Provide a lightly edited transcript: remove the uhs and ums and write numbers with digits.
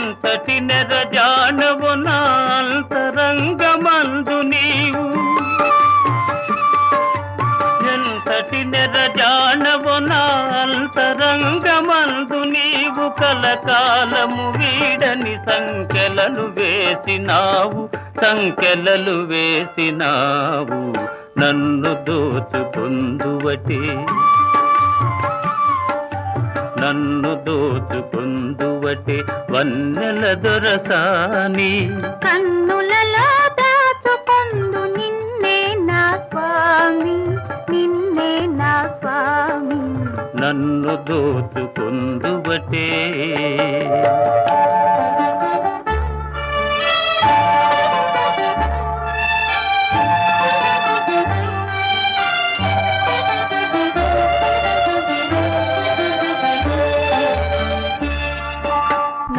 ఎంతటి నెరజానవు నా అంతరంగమందు నీవు, ఎంతటి నెరజానవు నా అంతరంగమందు నీవు, కలకాలము వీడని సంకెలలు వేసినావు, సంకెలలు వేసినావు. నన్ను దోచుకొందువటే, నన్ను దోచుకొందువటే వన్నెల దొరసాని. కన్నులలో దాచుకొందు నిన్నే నా స్వామి, నిన్నే నా స్వామి. నన్ను దోచుకొందువటే.